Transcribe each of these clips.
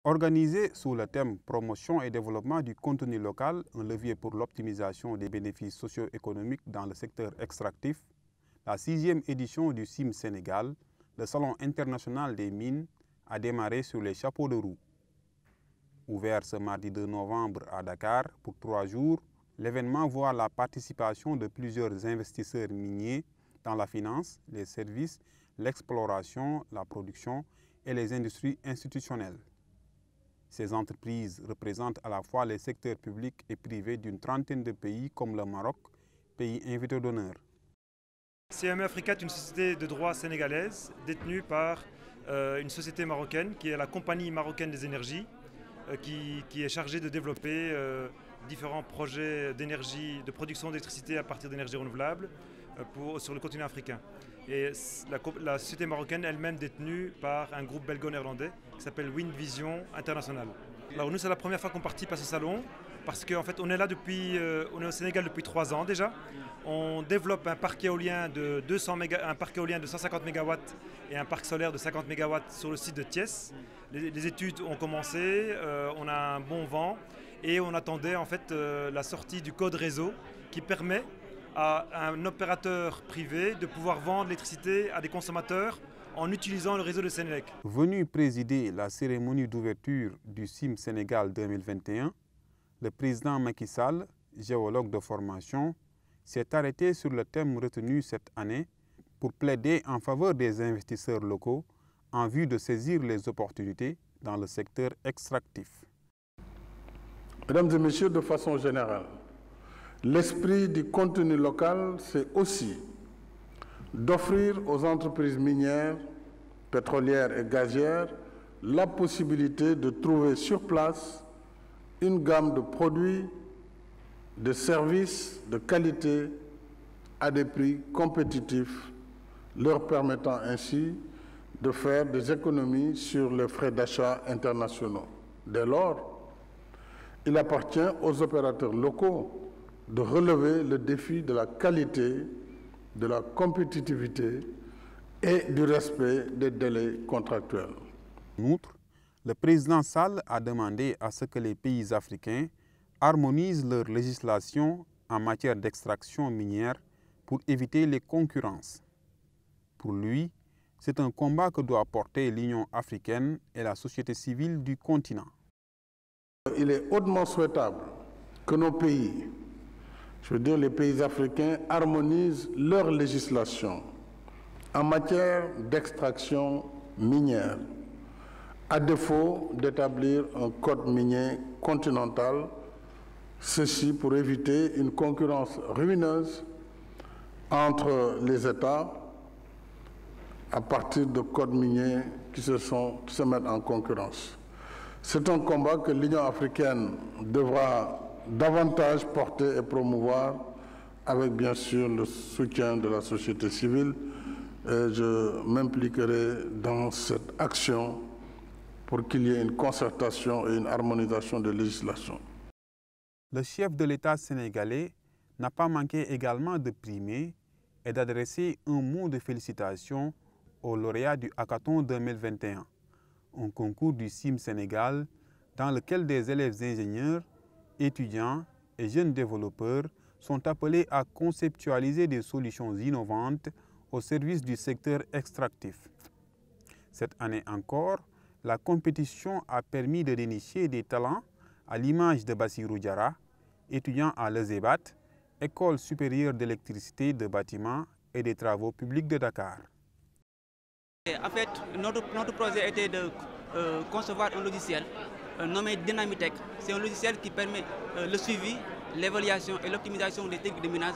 Organisé sous le thème Promotion et développement du contenu local, un levier pour l'optimisation des bénéfices socio-économiques dans le secteur extractif, la 6e édition du CIM Sénégal, le Salon international des mines, a démarré sur les chapeaux de roue. Ouvert ce mardi 2 novembre à Dakar pour 3 jours, l'événement voit la participation de plusieurs investisseurs miniers dans la finance, les services, l'exploration, la production et les industries institutionnelles. Ces entreprises représentent à la fois les secteurs publics et privés d'une trentaine de pays comme le Maroc, pays invité d'honneur. CME Africa est une société de droit sénégalaise détenue par une société marocaine qui est la Compagnie marocaine des énergies, qui est chargée de développer différents projets d'énergie, de production d'électricité à partir d'énergies renouvelables sur le continent africain. Et la société marocaine elle-même détenue par un groupe belgo-néerlandais qui s'appelle Wind Vision International. Alors nous, c'est la première fois qu'on participe à ce salon parce qu'en fait, on est là on est au Sénégal depuis 3 ans déjà. On développe un parc éolien de 150 MW et un parc solaire de 50 MW sur le site de Thiès. Les études ont commencé, on a un bon vent et on attendait en fait la sortie du code réseau qui permet à un opérateur privé de pouvoir vendre l'électricité à des consommateurs en utilisant le réseau de Sénélec. Venu présider la cérémonie d'ouverture du CIM Sénégal 2021, le président Macky Sall, géologue de formation, s'est arrêté sur le thème retenu cette année pour plaider en faveur des investisseurs locaux en vue de saisir les opportunités dans le secteur extractif. Mesdames et messieurs, de façon générale, l'esprit du contenu local, c'est aussi d'offrir aux entreprises minières, pétrolières et gazières la possibilité de trouver sur place une gamme de produits, de services de qualité à des prix compétitifs, leur permettant ainsi de faire des économies sur les frais d'achat internationaux. Dès lors, il appartient aux opérateurs locaux de relever le défi de la qualité, de la compétitivité et du respect des délais contractuels. En outre, le président Sall a demandé à ce que les pays africains harmonisent leur législation en matière d'extraction minière pour éviter les concurrences. Pour lui, c'est un combat que doit porter l'Union africaine et la société civile du continent. Il est hautement souhaitable que nos pays, je veux dire les pays africains, harmonisent leur législation en matière d'extraction minière, à défaut d'établir un code minier continental, ceci pour éviter une concurrence ruineuse entre les États à partir de codes miniers qui se mettent en concurrence. C'est un combat que l'Union africaine devra davantage porter et promouvoir avec bien sûr le soutien de la société civile. Et je m'impliquerai dans cette action pour qu'il y ait une concertation et une harmonisation de législation. Le chef de l'État sénégalais n'a pas manqué également de primer et d'adresser un mot de félicitations aux lauréats du Hackathon 2021, un concours du CIM Sénégal dans lequel des élèves ingénieurs, étudiants et jeunes développeurs sont appelés à conceptualiser des solutions innovantes au service du secteur extractif. Cette année encore, la compétition a permis de dénicher des talents à l'image de Bassirou Diarra, étudiant à l'ESEBAT, École supérieure d'électricité de bâtiments et des travaux publics de Dakar. En fait, notre projet était de concevoir un logiciel nommé Dynamitech. C'est un logiciel qui permet le suivi, l'évaluation et l'optimisation des techniques de minage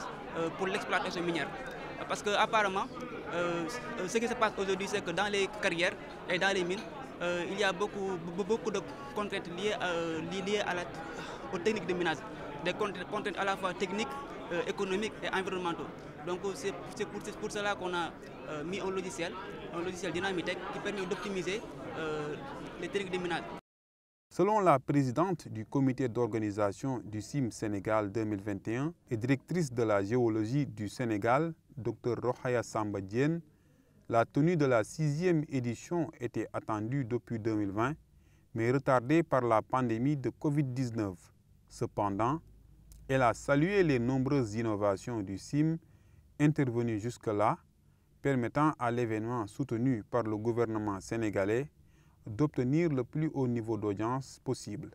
pour l'exploitation minière. Parce qu'apparemment, ce qui se passe aujourd'hui, c'est que dans les carrières et dans les mines, il y a beaucoup de contraintes liées aux techniques de minage. Des contraintes à la fois techniques, économiques et environnementaux. Donc c'est pour cela qu'on a mis un logiciel Dynamitech qui permet d'optimiser les techniques de minage. Selon la présidente du comité d'organisation du CIM Sénégal 2021 et directrice de la géologie du Sénégal, Dr Rokhaya Samba Diène, la tenue de la 6e édition était attendue depuis 2020, mais retardée par la pandémie de Covid-19. Cependant, elle a salué les nombreuses innovations du CIM intervenues jusque-là, permettant à l'événement soutenu par le gouvernement sénégalais d'obtenir le plus haut niveau d'audience possible.